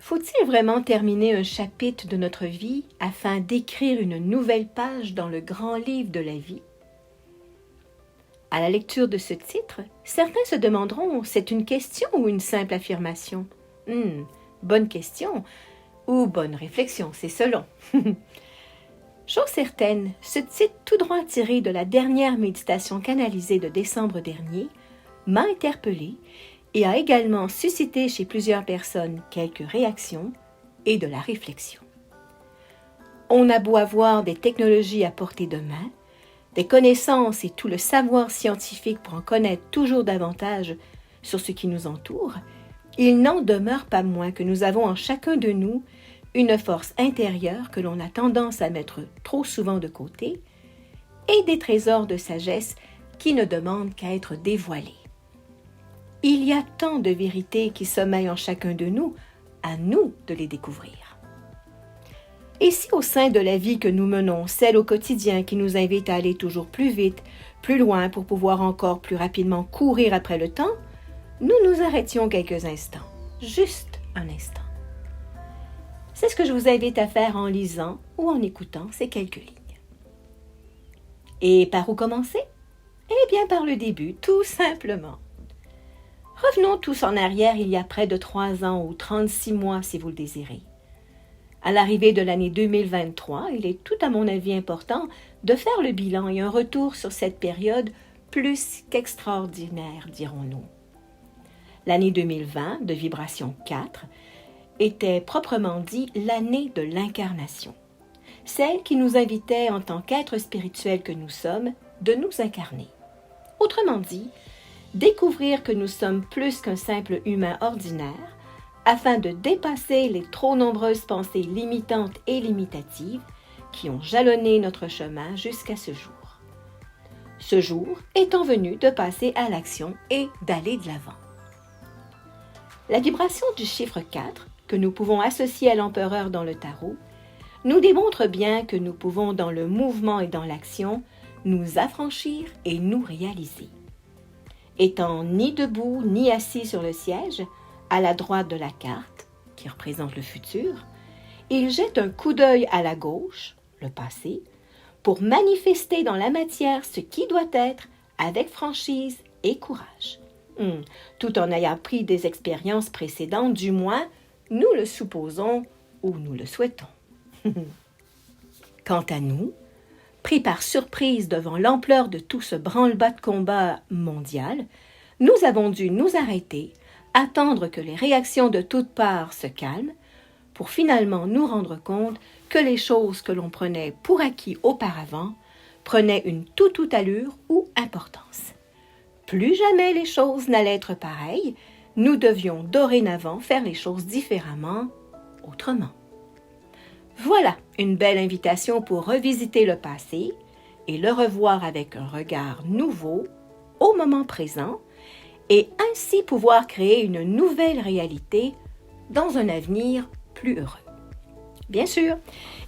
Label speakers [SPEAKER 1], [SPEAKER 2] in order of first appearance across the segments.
[SPEAKER 1] Faut-il vraiment terminer un chapitre de notre vie afin d'écrire une nouvelle page dans le grand livre de la vie? À la lecture de ce titre, certains se demanderont, c'est une question ou une simple affirmation? Bonne question ou bonne réflexion, c'est selon. Chose certaine, ce titre tout droit tiré de la dernière méditation canalisée de décembre dernier m'a interpellée et a également suscité chez plusieurs personnes quelques réactions et de la réflexion. On a beau avoir des technologies à portée de main, des connaissances et tout le savoir scientifique pour en connaître toujours davantage sur ce qui nous entoure, il n'en demeure pas moins que nous avons en chacun de nous une force intérieure que l'on a tendance à mettre trop souvent de côté et des trésors de sagesse qui ne demandent qu'à être dévoilés. Il y a tant de vérités qui sommeillent en chacun de nous, à nous de les découvrir. Et si au sein de la vie que nous menons, celle au quotidien qui nous invite à aller toujours plus vite, plus loin pour pouvoir encore plus rapidement courir après le temps, nous nous arrêtions quelques instants, juste un instant. C'est ce que je vous invite à faire en lisant ou en écoutant ces quelques lignes. Et par où commencer? Eh bien par le début, tout simplement. Revenons tous en arrière il y a près de 3 ans ou 36 mois si vous le désirez. À l'arrivée de l'année 2023, il est tout à mon avis important de faire le bilan et un retour sur cette période plus qu'extraordinaire, dirons-nous. L'année 2020, de vibration 4, était proprement dit l'année de l'incarnation, celle qui nous invitait en tant qu'êtres spirituels que nous sommes de nous incarner. Autrement dit, découvrir que nous sommes plus qu'un simple humain ordinaire afin de dépasser les trop nombreuses pensées limitantes et limitatives qui ont jalonné notre chemin jusqu'à ce jour. Ce jour étant venu de passer à l'action et d'aller de l'avant. La vibration du chiffre 4, que nous pouvons associer à l'empereur dans le tarot, nous démontre bien que nous pouvons dans le mouvement et dans l'action nous affranchir et nous réaliser. Étant ni debout ni assis sur le siège, à la droite de la carte, qui représente le futur, il jette un coup d'œil à la gauche, le passé, pour manifester dans la matière ce qui doit être avec franchise et courage. Tout en ayant pris des expériences précédentes, du moins, nous le supposons ou nous le souhaitons. Quant à nous, pris par surprise devant l'ampleur de tout ce branle-bas de combat mondial, nous avons dû nous arrêter, attendre que les réactions de toutes parts se calment, pour finalement nous rendre compte que les choses que l'on prenait pour acquis auparavant prenaient une toute allure ou importance. Plus jamais les choses n'allaient être pareilles, nous devions dorénavant faire les choses différemment, autrement. Voilà une belle invitation pour revisiter le passé et le revoir avec un regard nouveau au moment présent et ainsi pouvoir créer une nouvelle réalité dans un avenir plus heureux. Bien sûr,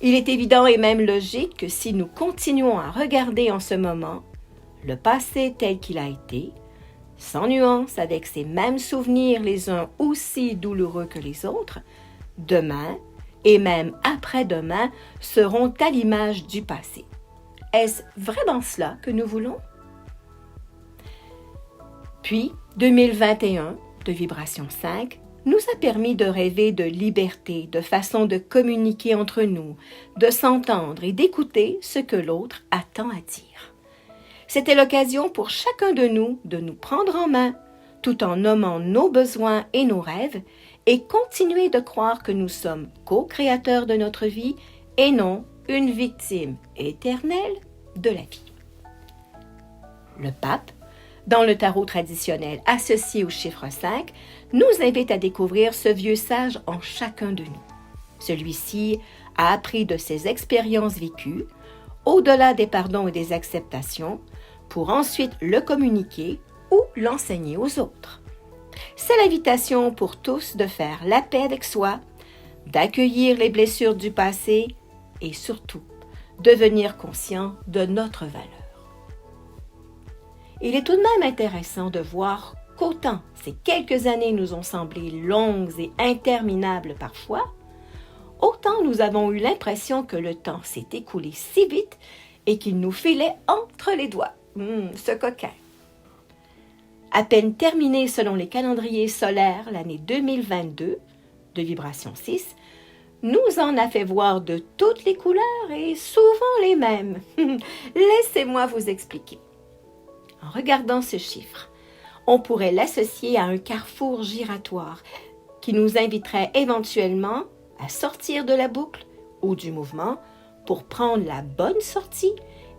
[SPEAKER 1] il est évident et même logique que si nous continuons à regarder en ce moment le passé tel qu'il a été, sans nuance avec ces mêmes souvenirs les uns aussi douloureux que les autres, demain et même après-demain seront à l'image du passé. Est-ce vraiment cela que nous voulons? Puis, 2021, de vibration 5, nous a permis de rêver de liberté, de façon de communiquer entre nous, de s'entendre et d'écouter ce que l'autre a tant à dire. C'était l'occasion pour chacun de nous prendre en main, tout en nommant nos besoins et nos rêves, et continuer de croire que nous sommes co-créateurs de notre vie et non une victime éternelle de la vie. Le pape, dans le tarot traditionnel associé au chiffre 5, nous invite à découvrir ce vieux sage en chacun de nous. Celui-ci a appris de ses expériences vécues, au-delà des pardons et des acceptations, pour ensuite le communiquer ou l'enseigner aux autres. C'est l'invitation pour tous de faire la paix avec soi, d'accueillir les blessures du passé et surtout devenir conscient de notre valeur. Il est tout de même intéressant de voir qu'autant ces quelques années nous ont semblé longues et interminables parfois, autant nous avons eu l'impression que le temps s'est écoulé si vite et qu'il nous filait entre les doigts. Ce coquin! À peine terminée selon les calendriers solaires l'année 2022, de vibration 6, nous en a fait voir de toutes les couleurs et souvent les mêmes. Laissez-moi vous expliquer. En regardant ce chiffre, on pourrait l'associer à un carrefour giratoire qui nous inviterait éventuellement à sortir de la boucle ou du mouvement pour prendre la bonne sortie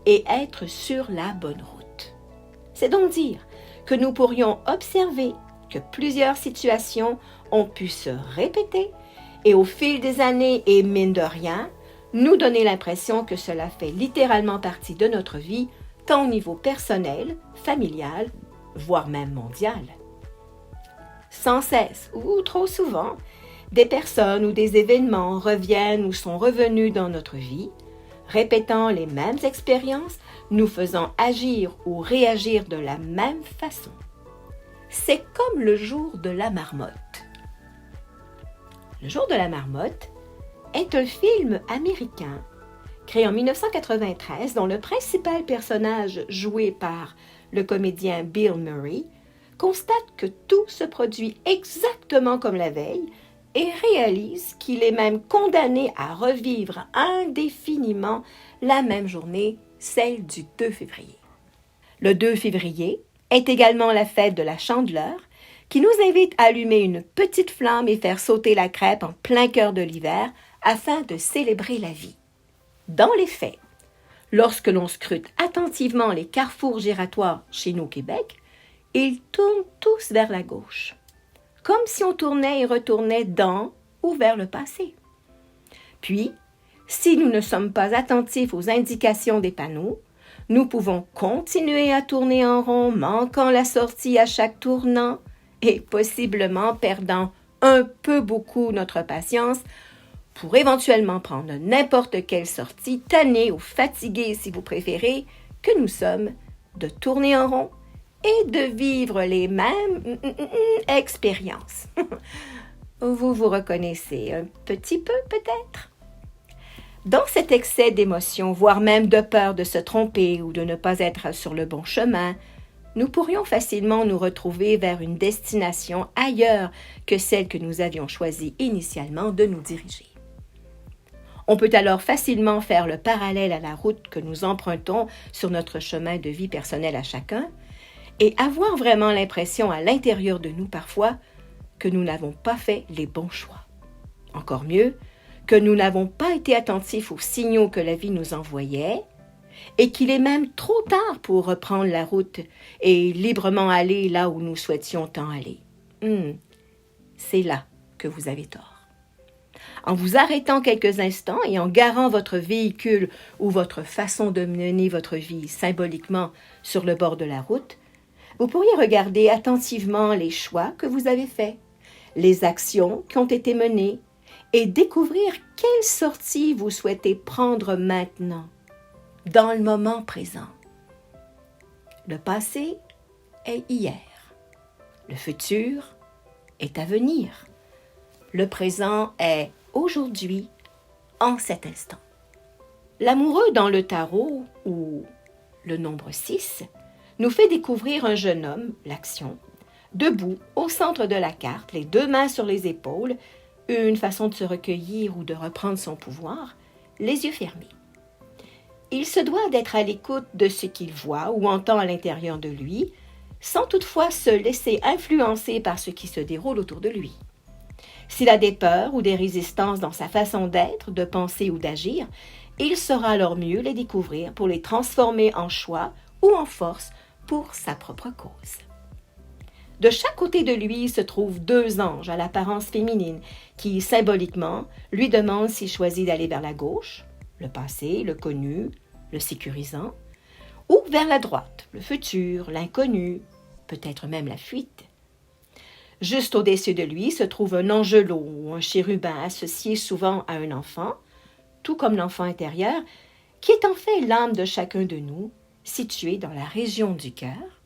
[SPEAKER 1] et être sur la bonne route. C'est donc dire que nous pourrions observer que plusieurs situations ont pu se répéter et au fil des années et mine de rien, nous donner l'impression que cela fait littéralement partie de notre vie, tant au niveau personnel, familial, voire même mondial. Sans cesse ou trop souvent, des personnes ou des événements reviennent ou sont revenus dans notre vie, répétant les mêmes expériences, nous faisant agir ou réagir de la même façon. C'est comme le jour de la marmotte. Le jour de la marmotte est un film américain créé en 1993 dont le principal personnage joué par le comédien Bill Murray constate que tout se produit exactement comme la veille et réalise qu'il est même condamné à revivre indéfiniment la même journée, celle du 2 février. Le 2 février est également la fête de la Chandeleur, qui nous invite à allumer une petite flamme et faire sauter la crêpe en plein cœur de l'hiver afin de célébrer la vie. Dans les faits, lorsque l'on scrute attentivement les carrefours giratoires chez nous au Québec, ils tournent tous vers la gauche, comme si on tournait et retournait dans ou vers le passé. Puis, si nous ne sommes pas attentifs aux indications des panneaux, nous pouvons continuer à tourner en rond, manquant la sortie à chaque tournant et possiblement perdant un peu beaucoup notre patience pour éventuellement prendre n'importe quelle sortie, tannée ou fatiguée si vous préférez, que nous sommes de tourner en rond et de vivre les mêmes expériences. Vous vous reconnaissez un petit peu peut-être? Dans cet excès d'émotion, voire même de peur de se tromper ou de ne pas être sur le bon chemin, nous pourrions facilement nous retrouver vers une destination ailleurs que celle que nous avions choisi initialement de nous diriger. On peut alors facilement faire le parallèle à la route que nous empruntons sur notre chemin de vie personnel à chacun et avoir vraiment l'impression à l'intérieur de nous parfois que nous n'avons pas fait les bons choix. Encore mieux, que nous n'avons pas été attentifs aux signaux que la vie nous envoyait et qu'il est même trop tard pour reprendre la route et librement aller là où nous souhaitions tant aller. C'est là que vous avez tort. En vous arrêtant quelques instants et en garant votre véhicule ou votre façon de mener votre vie symboliquement sur le bord de la route, vous pourriez regarder attentivement les choix que vous avez faits, les actions qui ont été menées et découvrir quelle sortie vous souhaitez prendre maintenant, dans le moment présent. Le passé est hier. Le futur est à venir. Le présent est aujourd'hui, en cet instant. L'amoureux dans le tarot, ou le nombre 6, nous fait découvrir un jeune homme, l'action, debout au centre de la carte, les deux mains sur les épaules, une façon de se recueillir ou de reprendre son pouvoir, les yeux fermés. Il se doit d'être à l'écoute de ce qu'il voit ou entend à l'intérieur de lui, sans toutefois se laisser influencer par ce qui se déroule autour de lui. S'il a des peurs ou des résistances dans sa façon d'être, de penser ou d'agir, il saura alors mieux les découvrir pour les transformer en choix ou en force pour sa propre cause. De chaque côté de lui se trouvent deux anges à l'apparence féminine qui, symboliquement, lui demandent s'il choisit d'aller vers la gauche, le passé, le connu, le sécurisant, ou vers la droite, le futur, l'inconnu, peut-être même la fuite. Juste au-dessus de lui se trouve un angelot ou un chérubin associé souvent à un enfant, tout comme l'enfant intérieur, qui est en fait l'âme de chacun de nous, située dans la région du cœur,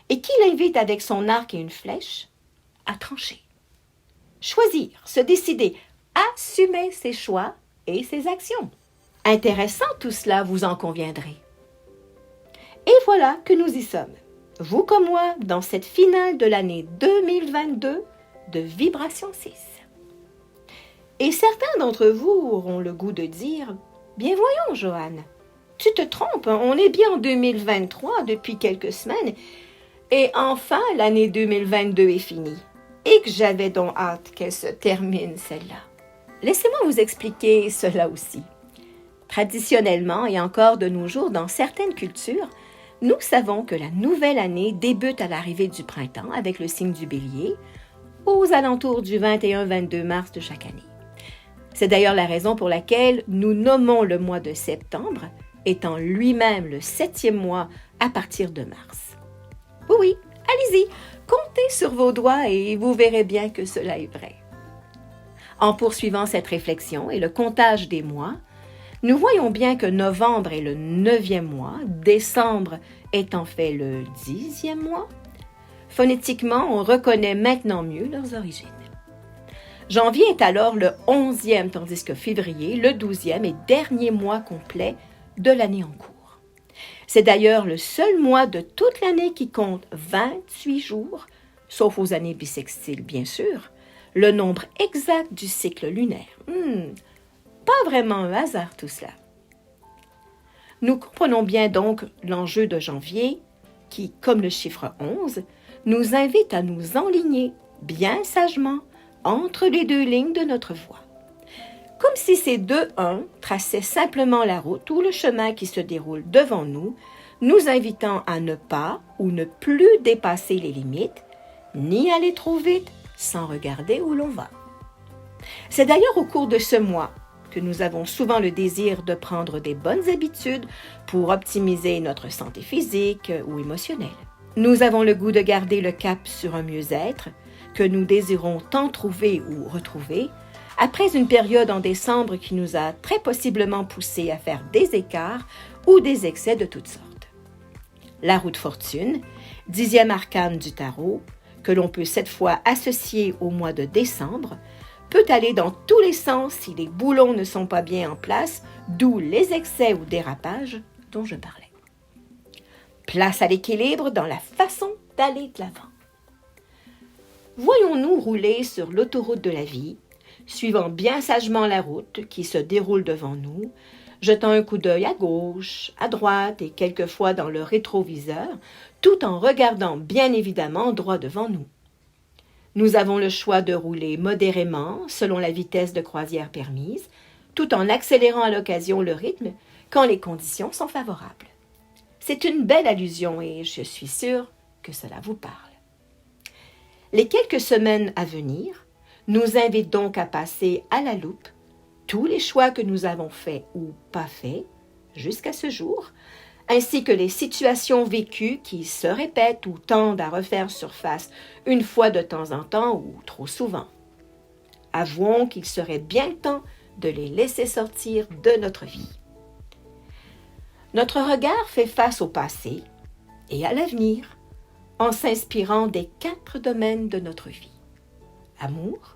[SPEAKER 1] et qui l'invite avec son arc et une flèche à trancher. Choisir, se décider, assumer ses choix et ses actions. Intéressant tout cela, vous en conviendrez. Et voilà que nous y sommes, vous comme moi, dans cette finale de l'année 2022 de Vibration 6. Et certains d'entre vous auront le goût de dire « Bien voyons, Joanne, tu te trompes, on est bien en 2023 depuis quelques semaines, et enfin l'année 2022 est finie, et que j'avais donc hâte qu'elle se termine celle-là. » Laissez-moi vous expliquer cela aussi. Traditionnellement et encore de nos jours dans certaines cultures, nous savons que la nouvelle année débute à l'arrivée du printemps avec le signe du Bélier, aux alentours du 21-22 mars de chaque année. C'est d'ailleurs la raison pour laquelle nous nommons le mois de septembre, étant lui-même le 7e mois à partir de mars. Oui, allez-y, comptez sur vos doigts et vous verrez bien que cela est vrai. En poursuivant cette réflexion et le comptage des mois, nous voyons bien que novembre est le 9e mois, décembre est en fait le 10e mois. Phonétiquement, on reconnaît maintenant mieux leurs origines. Janvier est alors le 11e, tandis que février, le 12e et dernier mois complet de l'année en cours. C'est d'ailleurs le seul mois de toute l'année qui compte 28 jours, sauf aux années bissextiles bien sûr, le nombre exact du cycle lunaire. Pas vraiment un hasard tout cela. Nous comprenons bien donc l'enjeu de janvier qui, comme le chiffre 11, nous invite à nous enligner bien sagement entre les deux lignes de notre voie. Comme si ces deux 1 traçaient simplement la route ou le chemin qui se déroule devant nous, nous invitant à ne pas ou ne plus dépasser les limites, ni aller trop vite sans regarder où l'on va. C'est d'ailleurs au cours de ce mois que nous avons souvent le désir de prendre des bonnes habitudes pour optimiser notre santé physique ou émotionnelle. Nous avons le goût de garder le cap sur un mieux-être que nous désirons tant trouver ou retrouver après une période en décembre qui nous a très possiblement poussés à faire des écarts ou des excès de toutes sortes. La roue de fortune, 10e arcane du tarot, que l'on peut cette fois associer au mois de décembre, peut aller dans tous les sens si les boulons ne sont pas bien en place, d'où les excès ou dérapages dont je parlais. Place à l'équilibre dans la façon d'aller de l'avant. Voyons-nous rouler sur l'autoroute de la vie, suivant bien sagement la route qui se déroule devant nous, jetant un coup d'œil à gauche, à droite et quelquefois dans le rétroviseur, tout en regardant bien évidemment droit devant nous. Nous avons le choix de rouler modérément selon la vitesse de croisière permise, tout en accélérant à l'occasion le rythme quand les conditions sont favorables. C'est une belle allusion et je suis sûre que cela vous parle. Les quelques semaines à venir nous invitent donc à passer à la loupe tous les choix que nous avons faits ou pas faits jusqu'à ce jour, ainsi que les situations vécues qui se répètent ou tendent à refaire surface une fois de temps en temps ou trop souvent. Avouons qu'il serait bien temps de les laisser sortir de notre vie. Notre regard fait face au passé et à l'avenir en s'inspirant des 4 domaines de notre vie. Amour,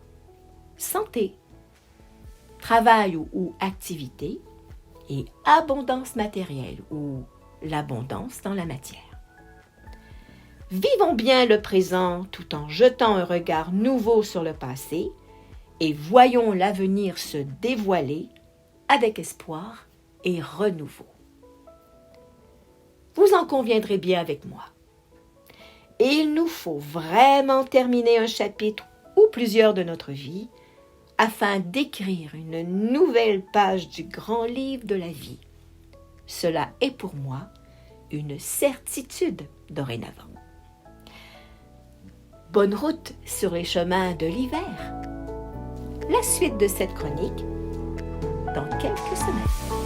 [SPEAKER 1] santé, travail ou activité et abondance matérielle ou l'abondance dans la matière. Vivons bien le présent tout en jetant un regard nouveau sur le passé et voyons l'avenir se dévoiler avec espoir et renouveau. Vous en conviendrez bien avec moi. Et il nous faut vraiment terminer un chapitre ou plusieurs de notre vie afin d'écrire une nouvelle page du grand livre de la vie. Cela est pour moi une certitude dorénavant. Bonne route sur les chemins de l'hiver. La suite de cette chronique dans quelques semaines.